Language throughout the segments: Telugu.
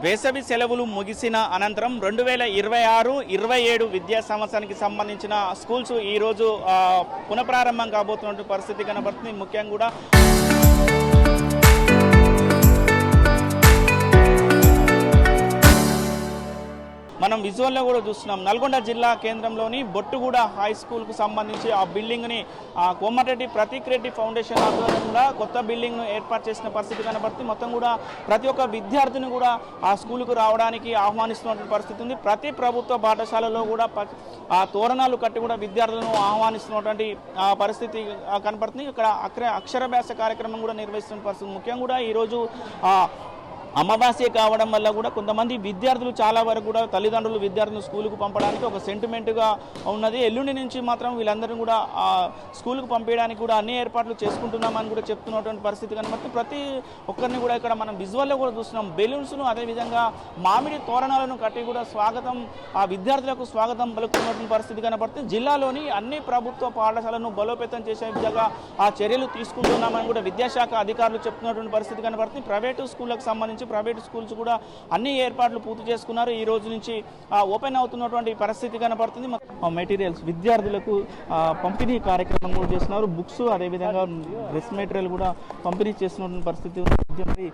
వేసవి సెలవులు ముగిసిన అనంతరం 2026-27 విద్యా సంవత్సరానికి సంబంధించిన స్కూల్స్ ఈరోజు పునఃప్రారంభం కాబోతున్న పరిస్థితి కనబడుతుంది. ముఖ్యంగా కూడా మనం విజువల్లో కూడా చూస్తున్నాం. నల్గొండ జిల్లా కేంద్రంలోని బొట్టుగూడ హై స్కూల్కు సంబంధించి ఆ బిల్డింగ్ని కోమటిరెడ్డి ప్రతీక్ రెడ్డి ఫౌండేషన్ ఆధ్వర్యంలో కొత్త బిల్డింగ్ను ఏర్పాటు చేసిన పరిస్థితి కనబడుతుంది. మొత్తం కూడా ప్రతి ఒక్క విద్యార్థిని కూడా ఆ స్కూలుకు రావడానికి ఆహ్వానిస్తున్నటువంటి పరిస్థితి ఉంది. ప్రతి ప్రభుత్వ పాఠశాలలో కూడా ఆ తోరణాలు కట్టి కూడా విద్యార్థులను ఆహ్వానిస్తున్నటువంటి పరిస్థితి కనబడుతుంది. ఇక్కడ అక్షరాభ్యాస కార్యక్రమం కూడా నిర్వహిస్తున్న పరిస్థితి. ముఖ్యంగా కూడా ఈరోజు అమావాస్య కావడం వల్ల కూడా కొంతమంది విద్యార్థులు చాలా వరకు కూడా తల్లిదండ్రులు విద్యార్థులు స్కూలుకు పంపడానికి ఒక సెంటిమెంట్గా ఉన్నది. ఎల్లుండి నుంచి మాత్రం వీళ్ళందరినీ కూడా స్కూలుకు పంపించడానికి కూడా అన్ని ఏర్పాట్లు చేసుకుంటున్నామని కూడా చెప్తున్నటువంటి పరిస్థితి కనబడుతుంది. ప్రతి ఒక్కరిని కూడా ఇక్కడ మనం విజువల్లో కూడా చూస్తున్నాం. బెలూన్స్ను అదేవిధంగా మామిడి తోరణాలను కట్టి కూడా స్వాగతం ఆ విద్యార్థులకు స్వాగతం పలుకుతున్నటువంటి పరిస్థితి కనబడుతుంది. జిల్లాలోని అన్ని ప్రభుత్వ పాఠశాలను బలోపేతం చేసే విధంగా ఆ చర్యలు తీసుకుంటున్నామని కూడా విద్యాశాఖ అధికారులు చెప్తున్నటువంటి పరిస్థితి కనబడుతుంది. ప్రైవేటు స్కూళ్ళకు సంబంధించి ప్రైవేట్ స్కూల్స్ కూడా అన్ని ఏర్పాట్లు పూర్తి చేసుకున్నారు. ఈ రోజు నుంచి ఓపెన్ అవుతున్నటువంటి పరిస్థితి కనబడుతుంది. మెటీరియల్స్ విద్యార్థులకు పంపిణీ కార్యక్రమం కూడా చేస్తున్నారు. బుక్స్ అదేవిధంగా డ్రెస్ మెటీరియల్ కూడా పంపిణీ చేస్తున్నటువంటి పరిస్థితి ఉంది.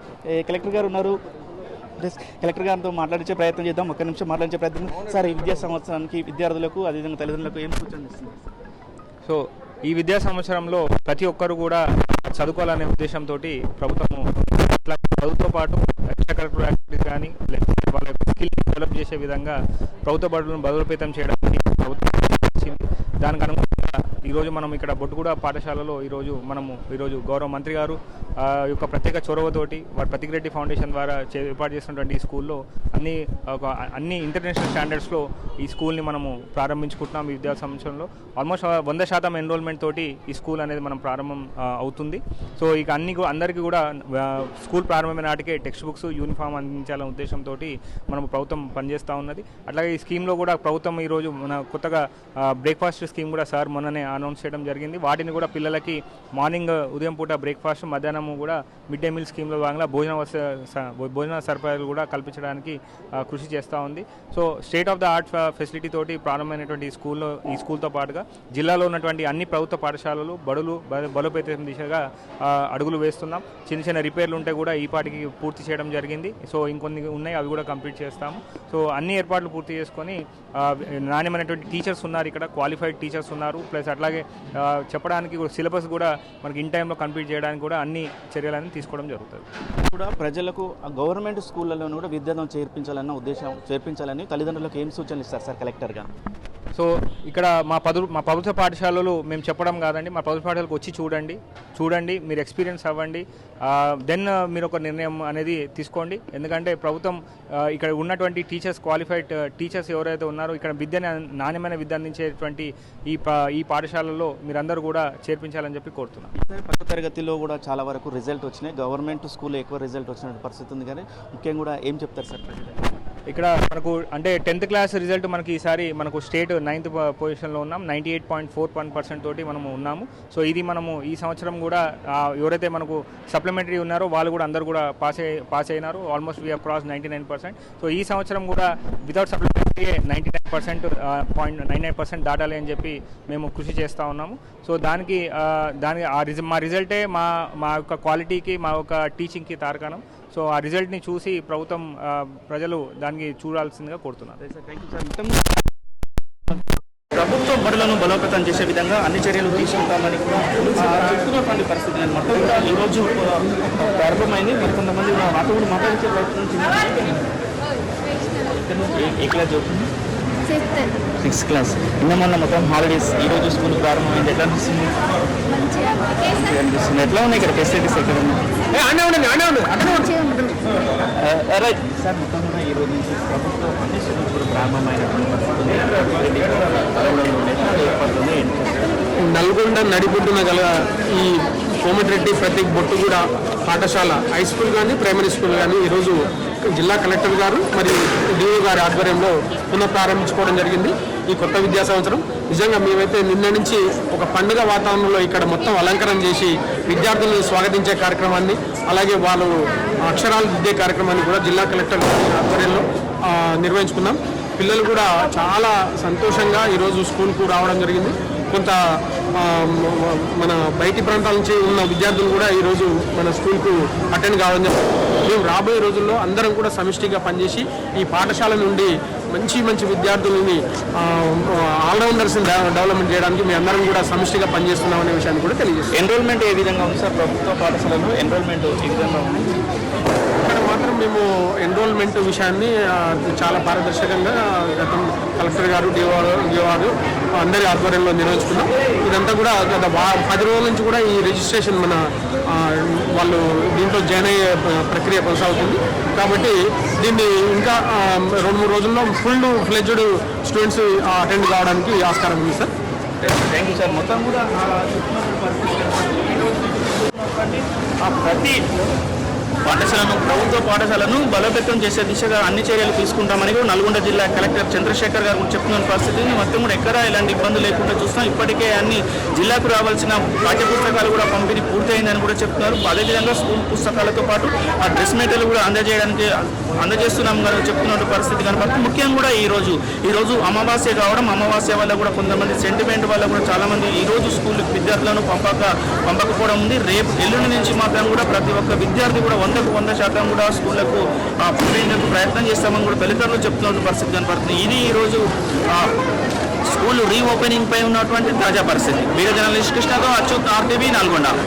కలెక్టర్ గారు ఉన్నారు. కలెక్టర్ గారితో మాట్లాడించే ప్రయత్నం చేద్దాం. ఒక్క నిమిషం మాట్లాడించే ప్రయత్నం. సార్, ఈ విద్యా సంవత్సరానికి విద్యార్థులకు అదేవిధంగా తల్లిదండ్రులకు ఏం సూచనలు ఇస్తున్నారు? సో ఈ విద్యా సంవత్సరంలో ప్రతి ఒక్కరు కూడా చదువుకోవాలనే ఉద్దేశంతో ప్రభుత్వంతో పాటు ఎక్స్ట్రా కరిక్యులర్ యాక్టివిటీస్ కానీ లేకపోతే వాళ్ళ స్కిల్ డెవలప్ చేసే విధంగా ప్రభుత్వ బడులను బలోపేతం చేయడానికి ప్రభుత్వం వచ్చింది. దానికి అనుగుణంగా ఈరోజు మనం ఇక్కడ బొట్టుగూడ పాఠశాలలో ఈరోజు గౌరవ మంత్రి గారు యొక్క ప్రత్యేక చొరవతోటి వారి ప్రతీక్ రెడ్డి ఫౌండేషన్ ద్వారా ఏర్పాటు చేసినటువంటి ఈ స్కూల్లో అన్ని ఇంటర్నేషనల్ స్టాండర్డ్స్లో ఈ స్కూల్ని మనము ప్రారంభించుకుంటున్నాం. ఈ విద్యా సంవత్సరంలో ఆల్మోస్ట్ 100% ఎన్రోల్మెంట్ తోటి ఈ స్కూల్ అనేది మనం ప్రారంభం అవుతుంది. సో ఇక అందరికీ కూడా స్కూల్ ప్రారంభమైన నాటికే టెక్స్ట్ బుక్స్ యూనిఫామ్ అందించాలనే ఉద్దేశంతో మనం ప్రభుత్వం పనిచేస్తూ ఉన్నది. అట్లాగే ఈ స్కీమ్లో కూడా ప్రభుత్వం ఈరోజు మన కొత్తగా బ్రేక్ఫాస్ట్ స్కీమ్ కూడా సార్ మొన్ననే అనౌన్స్ చేయడం జరిగింది. వాటిని కూడా పిల్లలకి మార్నింగ్ ఉదయం పూట బ్రేక్ఫాస్ట్, మధ్యాహ్నం కూడా మిడ్ డే మీల్ స్కీమ్లో భాగంగా భోజన సరఫరాలు కూడా కల్పించడానికి కృషి చేస్తూ ఉంది. So state of the art facility తోటి ప్రారంభమైనటువంటి ఈ స్కూల్తో పాటుగా జిల్లాలో ఉన్నటువంటి అన్ని ప్రభుత్వ పాఠశాలలు బలోపేతం దిశగా అడుగులు వేస్తున్నాం. చిన్న చిన్న రిపేర్లు ఉంటే కూడా ఈ పాటికి పూర్తి చేయడం జరిగింది. సో ఇంకొన్ని ఉన్నాయి, అవి కూడా కంప్లీట్ చేస్తాము. సో అన్ని ఏర్పాట్లు పూర్తి చేసుకొని నాణ్యమైనటువంటి టీచర్స్ ఉన్నారు, ఇక్కడ క్వాలిఫైడ్ టీచర్స్ ఉన్నారు. ప్లస్ అట్లాగే చెప్పడానికి సిలబస్ కూడా మనకి ఇన్ టైంలో కంప్లీట్ చేయడానికి కూడా అన్ని చర్యలను తీసుకోవడం జరుగుతుంది. కూడా ప్రజలకు గవర్నమెంట్ స్కూళ్ళలోనూ కూడా విద్యార్థులను చేర్పించాలని తల్లిదండ్రులకు ఏం సూచనలు ఇస్తారు సార్ కలెక్టర్ గారు? సో ఇక్కడ మా ప్రభుత్వ పాఠశాలలు మేము చెప్పడం కాదండి, మా ప్రభుత్వ పాఠశాలకు వచ్చి చూడండి, మీరు ఎక్స్పీరియన్స్ అవ్వండి, దెన్ మీరు ఒక నిర్ణయం అనేది తీసుకోండి. ఎందుకంటే ప్రభుత్వం ఇక్కడ ఉన్నటువంటి క్వాలిఫైడ్ టీచర్స్ ఎవరైతే ఉన్నారో ఇక్కడ నాణ్యమైన విద్య అందించేటువంటి ఈ పాఠశాలలో మీరందరూ కూడా చేర్పించాలని చెప్పి కోరుతున్నాం. 10వ తరగతిలో కూడా చాలా వరకు రిజల్ట్ వచ్చినాయి. గవర్నమెంట్ స్కూల్లో ఎక్కువ రిజల్ట్ వచ్చిన పరిస్థితి ఉంది. కానీ ముఖ్యంగా కూడా ఏం చెప్తారు సార్? ఇక్కడ మనకు అంటే 10th క్లాస్ రిజల్ట్ మనకి ఈసారి మనకు స్టేట్ 9th పొజిషన్లో ఉన్నాం. 98.41% తోటి మనము ఉన్నాము. సో ఇది మనము ఈ సంవత్సరం కూడా ఎవరైతే మనకు సప్లిమెంటరీ ఉన్నారో వాళ్ళు కూడా అందరూ కూడా పాస్ అయినారు. Almost we have cross 99%. So ఈ సంవత్సరం కూడా వితౌట్ సప్లిమెంటరీ 99% దాటాలి అని చెప్పి మేము కృషి చేస్తూ ఉన్నాము. సో దానికి మా రిజల్టే మా యొక్క క్వాలిటీకి, మా యొక్క టీచింగ్కి తార్కాణం. సో ఆ రిజల్ట్ని చూసి ప్రజలు దానికి చూడాల్సిందిగా కోరుతున్నారు. ప్రభుత్వ బడులను బలోపేతం చేసే విధంగా అన్ని చర్యలు తీసుకుంటామని చెప్తున్నటువంటి పరిస్థితి మొత్తం కూడా ఈరోజు ప్రారంభమైంది. మరి కొంతమంది మాతో కూడా మాట్లాడించే ప్రయత్నం ఏ క్లాస్ చదువుతుంది? 6th class. మొన్న మొత్తం హాలిడేస్, ఈరోజు స్కూల్ ప్రారంభమైంది. ఎట్లా అనిపిస్తుంది? ఎట్లా ఉన్నాయి ఇక్కడ ఫెసిలిటీస్? ఎక్కడ ఉన్నాయి రైట్ సార్? మొత్తం కూడా ఈ రోజు నుంచి ప్రభుత్వం అన్ని స్కూల్స్ కూడా ప్రారంభమైనటువంటి పరిస్థితి. నల్గొండ నడిబొడ్డున గల ఈ కోమటిరెడ్డి ప్రతీక్ బొట్టుగూడ పాఠశాల హై స్కూల్ కానీ ప్రైమరీ స్కూల్ కానీ ఈరోజు జిల్లా కలెక్టర్ గారు మరియు డిఓ గారి ఆధ్వర్యంలో పునః ప్రారంభించుకోవడం జరిగింది. ఈ కొత్త విద్యా సంవత్సరం. నిజంగా మేమైతే నిన్న నుంచి ఒక పండుగ వాతావరణంలో ఇక్కడ మొత్తం అలంకరణ చేసి విద్యార్థులను స్వాగతించే కార్యక్రమాన్ని, అలాగే వాళ్ళు అక్షరాలు దిద్దే కార్యక్రమాన్ని కూడా జిల్లా కలెక్టర్ ఆధ్వర్యంలో నిర్వహించుకున్నాం. పిల్లలు కూడా చాలా సంతోషంగా ఈరోజు స్కూల్కు రావడం జరిగింది. కొంత మన బయటి ప్రాంతాల నుంచి ఉన్న విద్యార్థులు కూడా ఈరోజు మన స్కూల్కు అటెండ్ కావడం జరిగింది. మేము రాబోయే రోజుల్లో అందరం కూడా సమిష్టిగా పనిచేసి ఈ పాఠశాల నుండి మంచి మంచి విద్యార్థులని ఆల్రౌండర్స్ని డెవలప్మెంట్ చేయడానికి మేము అందరం కూడా సమిష్టిగా పనిచేస్తున్నాం అనే విషయాన్ని కూడా తెలియజేస్తాం. ఎన్రోల్మెంట్ ఏ విధంగా ఉంది సార్? ప్రభుత్వ పాఠశాలలో ఎన్రోల్మెంట్ ఏ విధంగా ఉంది? ఇక్కడ మాత్రం మేము ఎన్రోల్మెంట్ విషయాన్ని చాలా పారదర్శకంగా గతం కలెక్టర్ గారు, డిఓ గారు అందరి ఆధ్వర్యంలో నిర్వహించుకున్నాం. ఇదంతా కూడా గత 10 రోజుల నుంచి కూడా ఈ రిజిస్ట్రేషన్ మన వాళ్ళు దీంట్లో జాయిన్ అయ్యే ప్రక్రియ కొనసాగుతుంది. కాబట్టి దీన్ని ఇంకా 2-3 రోజుల్లో ఫుల్ ఫ్లెడ్జ్డ్ స్టూడెంట్స్ అటెండ్ కావడానికి ఆస్కారం ఉంది సార్. Thank you sir. మొత్తం కూడా ప్రతి పాఠశాలను, ప్రభుత్వ పాఠశాలను బలోపేతం చేసే దిశగా అన్ని చర్యలు తీసుకుంటామని కూడా నల్గొండ జిల్లా కలెక్టర్ చంద్రశేఖర్ గారు చెప్తున్న పరిస్థితిని మొత్తం కూడా ఎక్కడ ఎలాంటి ఇబ్బంది లేకుండా చూస్తాం. ఇప్పటికే అన్ని జిల్లాకు రావాల్సిన పాఠ్యపుస్తకాలు కూడా పంపిణీ పూర్తయిందని కూడా చెప్తున్నారు. అదేవిధంగా స్కూల్ పుస్తకాలతో పాటు ఆ డ్రెస్ మెటీరియల్ కూడా అందజేస్తున్నాం కానీ చెప్తున్న పరిస్థితి కనపడుతుంది. ముఖ్యంగా కూడా ఈరోజు అమావాస్య కావడం, అమావాస్య వల్ల కూడా కొంతమంది సెంటిమెంట్ వల్ల కూడా చాలామంది ఈరోజు స్కూల్ విద్యార్థులను పంపకపోవడం ఉంది. రేపు ఎల్లుండి నుంచి మాత్రం కూడా ప్రతి ఒక్క విద్యార్థి కూడా 100% కూడా స్కూళ్లకు పంపేందుకు ప్రయత్నం చేస్తామని కూడా తల్లిదండ్రులు చెప్తున్న పరిస్థితి కనపడుతుంది. ఇది ఈరోజు స్కూల్ రీఓపెనింగ్ పై ఉన్నటువంటి తాజా పరిస్థితి. వీడియో జర్నలిస్ట్ కృష్ణతో అచ్యుత్, RTV, నల్గొండ.